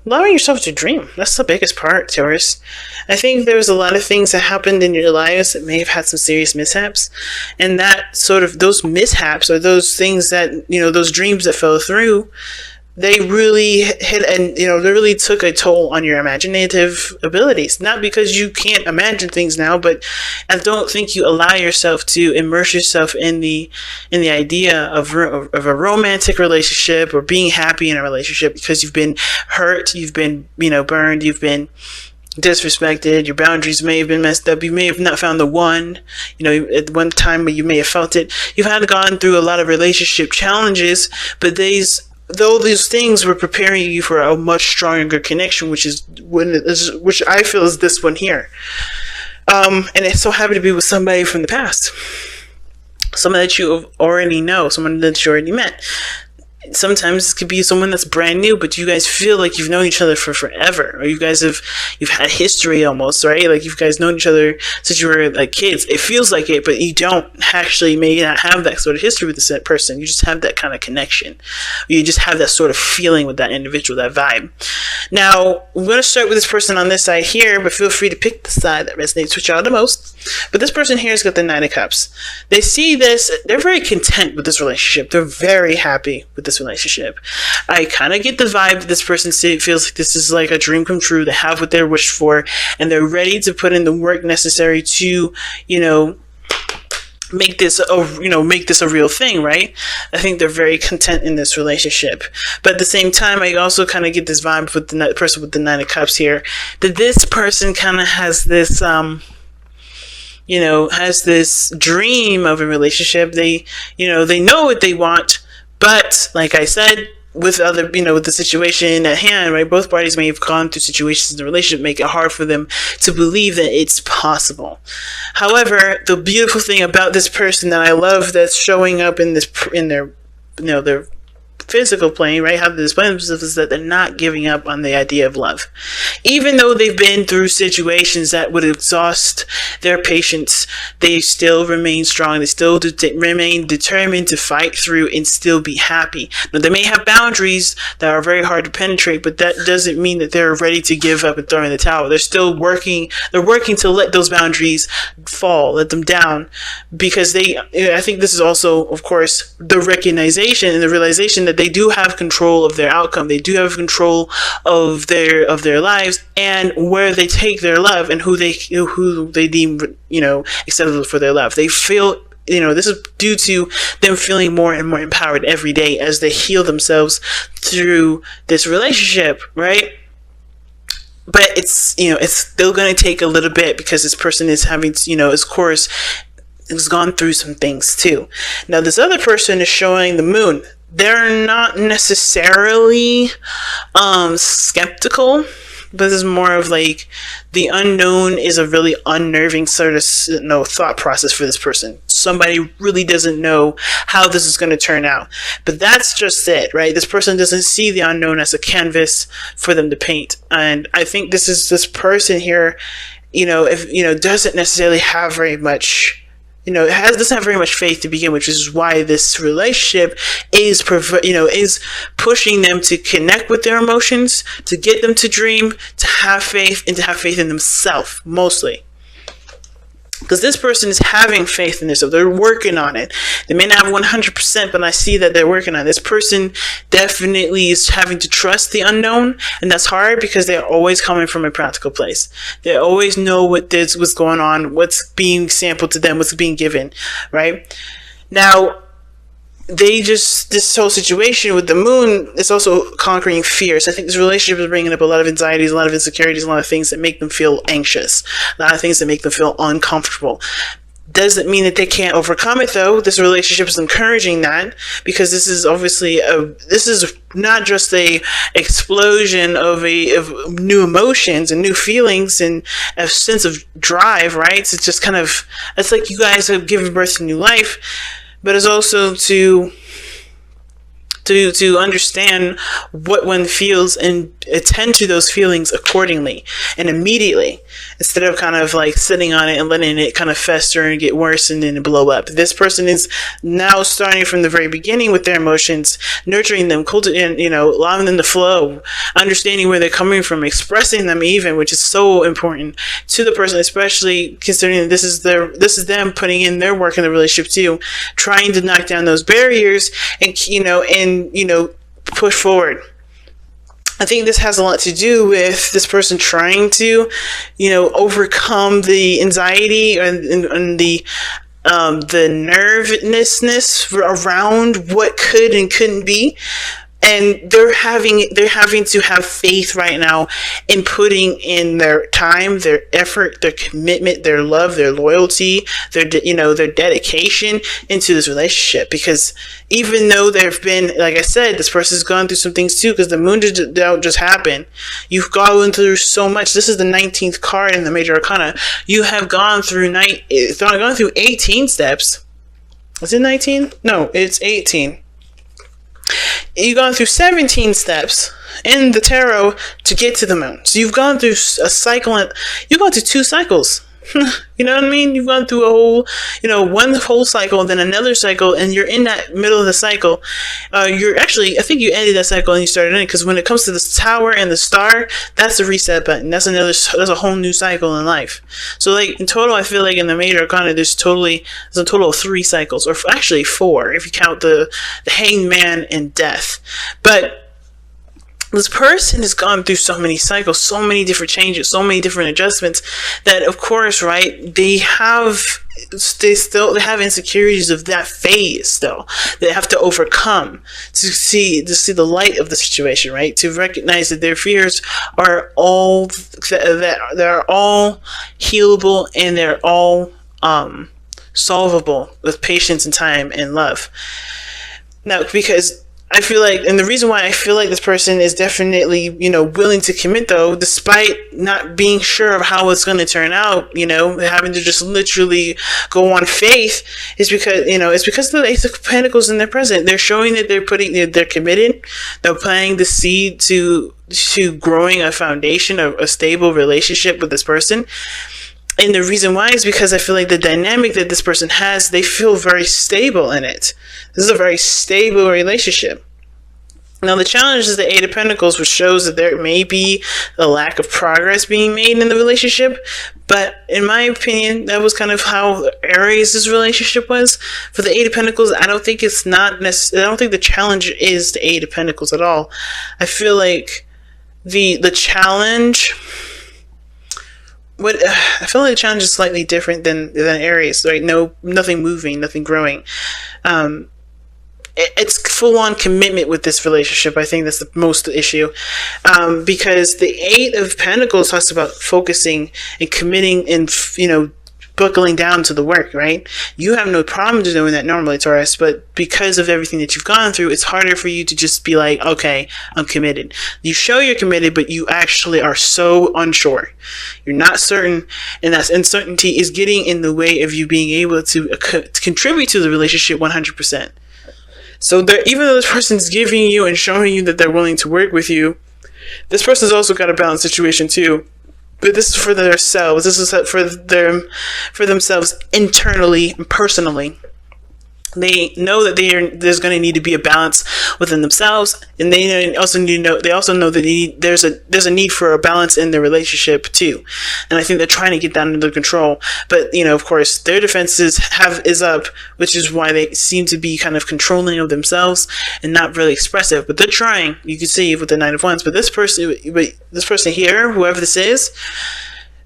allowing yourself to dream. That's the biggest part, Taurus. I think there's a lot of things that happened in your lives that may have had some serious mishaps. And that sort of, those mishaps or those things that, those dreams that fell through, they really hit and, they really took a toll on your imaginative abilities. Not because you can't imagine things now, but I don't think you allow yourself to immerse yourself in the idea of a romantic relationship or being happy in a relationship because you've been hurt, you've been, burned, you've been disrespected, your boundaries may have been messed up, you may have not found the one, at one time you may have felt it. You've had gone through a lot of relationship challenges, but though these things were preparing you for a much stronger connection, which I feel is this one here. And it's so happy to be with somebody from the past, someone that you already know, someone that you already met. Sometimes it could be someone that's brand new, but you guys feel like you've known each other for forever, or you've had history almost, right? Like you guys known each other since you were like kids. It feels like it, but you don't actually may not have that sort of history with this person. You just have that kind of connection. You just have that sort of feeling with that individual, that vibe. Now, we're going to start with this person on this side here, but feel free to pick the side that resonates with y'all the most. But this person here has got the Nine of Cups. They see this, they're very content with this relationship. They're very happy with this relationship. I kind of get the vibe that this person feels like this is like a dream come true. They have what they're wished for, and they're ready to put in the work necessary to, make this a real thing, right? I think they're very content in this relationship. But at the same time, I also kind of get this vibe with the person with the Nine of Cups here, that this person kind of has this, has this dream of a relationship. They know what they want, but like I said, with with the situation at hand, right? Both parties may have gone through situations in the relationship make it hard for them to believe that it's possible. However, the beautiful thing about this person that I love that's showing up in their physical plane, right? How they display themselves is that they're not giving up on the idea of love. Even though they've been through situations that would exhaust their patience, they still remain strong. They still remain determined to fight through and still be happy. Now, they may have boundaries that are very hard to penetrate, but that doesn't mean that they're ready to give up and throw in the towel. They're still working. They're working to let those boundaries fall, let them down, because I think this is also, of course, the recognition and the realization that they do have control of their outcome. They do have control of their lives and where they take their love and who they deem acceptable for their love. They feel this is due to them feeling more and more empowered every day as they heal themselves through this relationship, right? But it's still going to take a little bit because this person is having of course has gone through some things too. Now this other person is showing the Moon. They're not necessarily skeptical, but this is more of like the unknown is a really unnerving sort of thought process for this person. Somebody really doesn't know how this is going to turn out, but that's just it, right? This person doesn't see the unknown as a canvas for them to paint, and I think this person here, doesn't necessarily have very much. Doesn't have very much faith to begin with, which is why this relationship is pushing them to connect with their emotions, to get them to dream, to have faith, and to have faith in themselves, mostly. Because this person is having faith in themselves. They're working on it. They may not have 100%, but I see that they're working on it. This person definitely is having to trust the unknown, and that's hard because they're always coming from a practical place. They always know what's going on, what's being sampled to them, what's being given, right? Now, this whole situation with the Moon is also conquering fears. I think this relationship is bringing up a lot of anxieties, a lot of insecurities, a lot of things that make them feel anxious, a lot of things that make them feel uncomfortable. Doesn't mean that they can't overcome it, though. This relationship is encouraging that, because this is obviously this is not just a explosion of new emotions and new feelings and a sense of drive, right? It's just it's like you guys have given birth to new life. But it's also to to understand what one feels and attend to those feelings accordingly and immediately, instead of kind of like sitting on it and letting it kind of fester and get worse and then blow up. This person is now starting from the very beginning with their emotions, nurturing them, cultivating, allowing them to flow, understanding where they're coming from, expressing them even, which is so important to the person, especially considering that this is them putting in their work in the relationship too, trying to knock down those barriers and push forward. I think this has a lot to do with this person trying to, overcome the anxiety and the nervousness around what could and couldn't be. And they're having to have faith right now in putting in their time, their effort, their commitment, their love, their loyalty, their dedication into this relationship. Because even though there've been, like I said, this person's gone through some things too, because the moon don't just happen. You've gone through so much. This is the 19th card in the major arcana. You have gone through 18 steps. Is it 19? No, it's 18. You've gone through 17 steps in the tarot to get to the moon. So you've gone through a cycle, and you've gone through 2 cycles. You know what I mean? You've gone through a whole, one whole cycle, and then another cycle, and you're in that middle of the cycle. I think you ended that cycle and you started in it, because when it comes to the tower and the star, that's a reset button. That's a whole new cycle in life. So like in total, I feel like in the major arcana, there's a total of 3 cycles, or actually 4 if you count the hanged man and death. But this person has gone through so many cycles, so many different changes, so many different adjustments, that of course, right, they have insecurities of that phase still. They have to overcome to see the light of the situation, right? To recognize that their fears are all healable, and they're all solvable with patience and time and love. Now, because I feel like, and the reason why I feel like this person is definitely, willing to commit, though, despite not being sure of how it's going to turn out, having to just literally go on faith, is because, it's because of the Ace of Pentacles in their present. They're showing that they're committed. They're planting the seed to growing a foundation, a stable relationship with this person. And the reason why is because I feel like the dynamic that this person has, they feel very stable in it. This is a very stable relationship. Now, the challenge is the 8 of Pentacles, which shows that there may be a lack of progress being made in the relationship. But in my opinion, that was kind of how Aries' relationship was. For the 8 of Pentacles, I don't think the challenge is the 8 of Pentacles at all. I feel like the challenge... I feel like the challenge is slightly different than Aries, right? Nothing moving, nothing growing. It's full-on commitment with this relationship. I think that's the most issue, because the 8 of Pentacles talks about focusing and committing and buckling down to the work, right? You have no problem doing that normally, Taurus, but because of everything that you've gone through, it's harder for you to just be like, okay, I'm committed. You show you're committed, but you actually are so unsure. You're not certain, and that uncertainty is getting in the way of you being able to contribute to the relationship 100%. So even though this person's giving you and showing you that they're willing to work with you, this person's also got a balanced situation too. But this is for themselves. This is for themselves internally and personally. They know that there's going to need to be a balance within themselves, and they also know that there's a need for a balance in their relationship too. And I think they're trying to get that under control. But of course, their defenses is up, which is why they seem to be kind of controlling of themselves and not really expressive. But they're trying. You can see with the 9 of Wands. But this person here, whoever this is,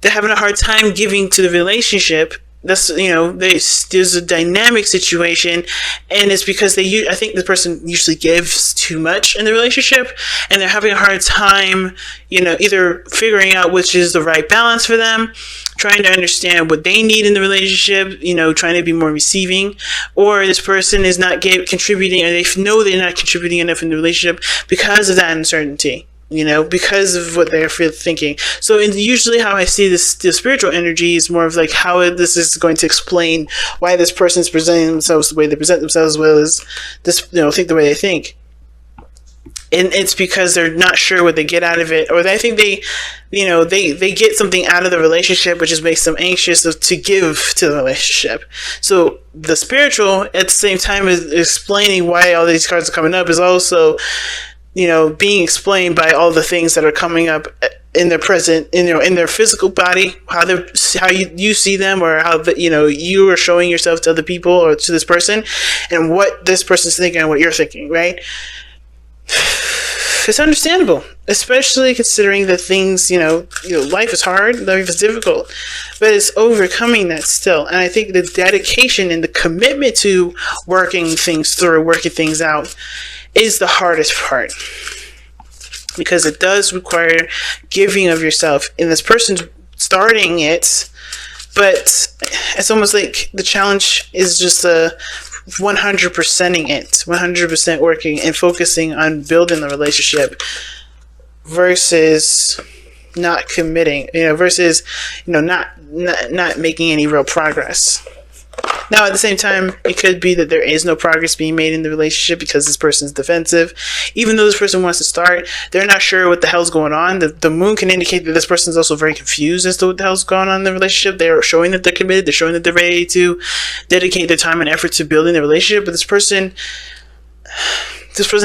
they're having a hard time giving to the relationship. That's there's a dynamic situation, and it's because I think the person usually gives too much in the relationship, and they're having a hard time either figuring out which is the right balance for them, trying to understand what they need in the relationship, trying to be more receiving, or this person is not contributing, or they know they're not contributing enough in the relationship because of that uncertainty. Because of what they're thinking. So usually how I see the spiritual energy is more of like how this is going to explain why this person is presenting themselves the way they present themselves, as well as this, think the way they think. and it's because they're not sure what they get out of it, or they think they get something out of the relationship, which just makes them anxious to give to the relationship. So the spiritual, at the same time as explaining why all these cards are coming up, is also, being explained by all the things that are coming up in their present, in their physical body, how you see them, or how you are showing yourself to other people or to this person, and what this person's thinking and what you're thinking, right? It's understandable, especially considering that things, life is hard, life is difficult, but it's overcoming that still. And I think the dedication and the commitment to working things through, working things out, is the hardest part, because it does require giving of yourself. And this person's starting it, but it's almost like the challenge is just 100%ing it, 100% working and focusing on building the relationship versus not committing, versus, not making any real progress. Now, at the same time, it could be that there is no progress being made in the relationship because this person's defensive. Even though this person wants to start, they're not sure what the hell's going on. The moon can indicate that this person's also very confused as to what the hell's going on in the relationship. They're showing that they're committed. They're showing that they're ready to dedicate their time and effort to building the relationship. But this person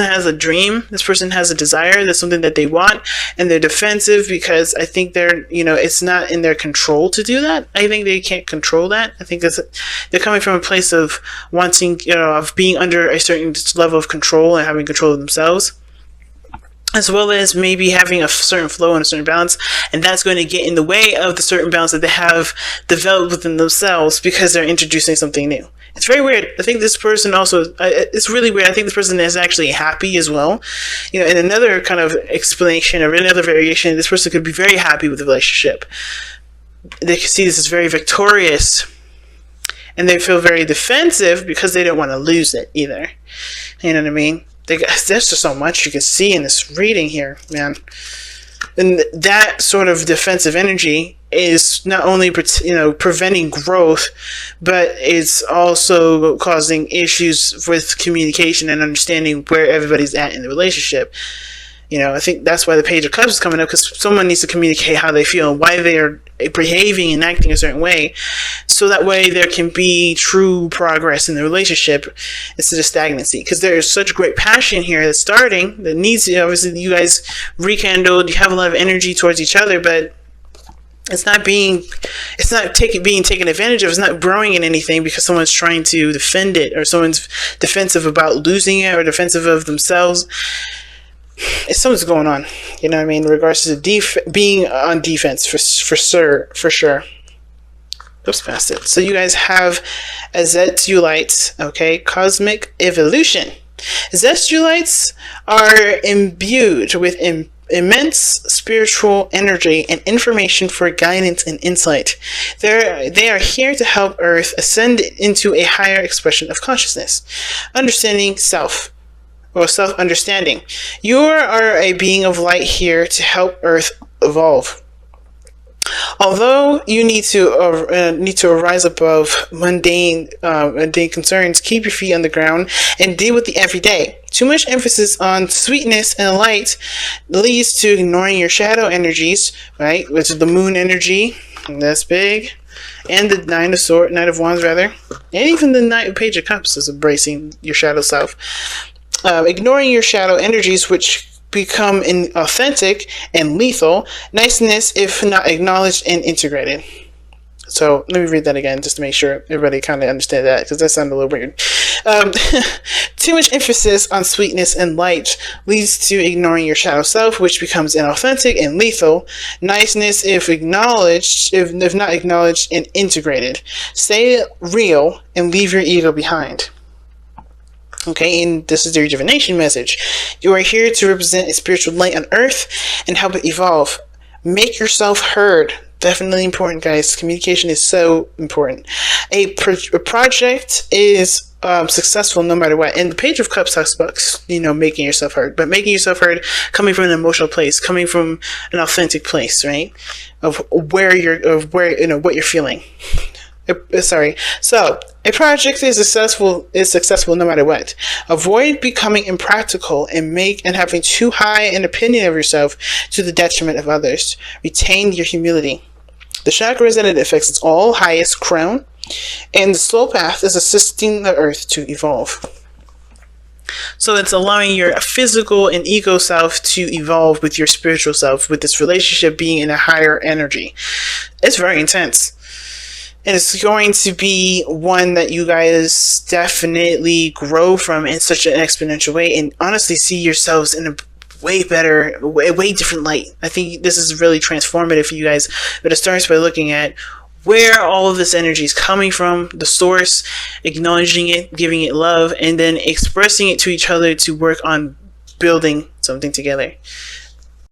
has a dream. This person has a desire. That's something that they want, and they're defensive because I think it's not in their control to do that. I think they can't control that. I think they're coming from a place of wanting, of being under a certain level of control and having control of themselves, as well as maybe having a certain flow and a certain balance, and that's going to get in the way of the certain balance that they have developed within themselves because they're introducing something new. It's very weird. I think this person also, it's really weird. I think this person is actually happy as well. In another kind of explanation or another variation, this person could be very happy with the relationship. They can see this as very victorious, and they feel very defensive because they don't want to lose it either. You know what I mean? There's just so much you can see in this reading here, man. And that sort of defensive energy is not only preventing growth, but it's also causing issues with communication and understanding where everybody's at in the relationship. I think that's why the Page of Cups is coming up, because someone needs to communicate how they feel and why they are behaving and acting a certain way, so that way there can be true progress in the relationship instead of stagnancy. Because there is such great passion here that's starting, that needs to, obviously you guys rekindled, you have a lot of energy towards each other, but it's not being taken advantage of. It's not growing in anything because someone's trying to defend it, or someone's defensive about losing it, or defensive of themselves. It's something's going on, in regards to being on defense for sure. Oops, past it. So you guys have Zestulite, okay, cosmic evolution. Zestulites are imbued with immense spiritual energy and information for guidance and insight. They are here to help Earth ascend into a higher expression of consciousness, understanding self, or self-understanding. You are a being of light here to help Earth evolve. Although you need to rise above mundane concerns, keep your feet on the ground and deal with the everyday. Too much emphasis on sweetness and light leads to ignoring your shadow energies, right? Which is the moon energy, and that's big, and the Nine of Wands rather, and even the Page of Cups is embracing your shadow self. Ignoring your shadow energies, which become inauthentic and lethal. Niceness if not acknowledged and integrated. So let me read that again just to make sure everybody kind of understand that, because that sounded a little weird. Too much emphasis on sweetness and light leads to ignoring your shadow self, which becomes inauthentic and lethal. Niceness if not acknowledged and integrated. Stay real and leave your ego behind. Okay, and this is the divination message. You are here to represent a spiritual light on Earth and help it evolve. Make yourself heard. Definitely important, guys. Communication is so important. A project is successful no matter what. And the Page of Cups talks about, making yourself heard. But making yourself heard coming from an emotional place, coming from an authentic place, right? Of what you're feeling. Sorry. So a project is successful no matter what. Avoid becoming impractical and having too high an opinion of yourself to the detriment of others. Retain your humility. The chakra resident affects its all highest crown, and the soul path is assisting the earth to evolve. So it's allowing your physical and ego self to evolve with your spiritual self, with this relationship being in a higher energy. It's very intense. And it's going to be one that you guys definitely grow from in such an exponential way, and honestly see yourselves in a way better, way different light. I think this is really transformative for you guys. But it starts by looking at where all of this energy is coming from, the source, acknowledging it, giving it love, and then expressing it to each other to work on building something together.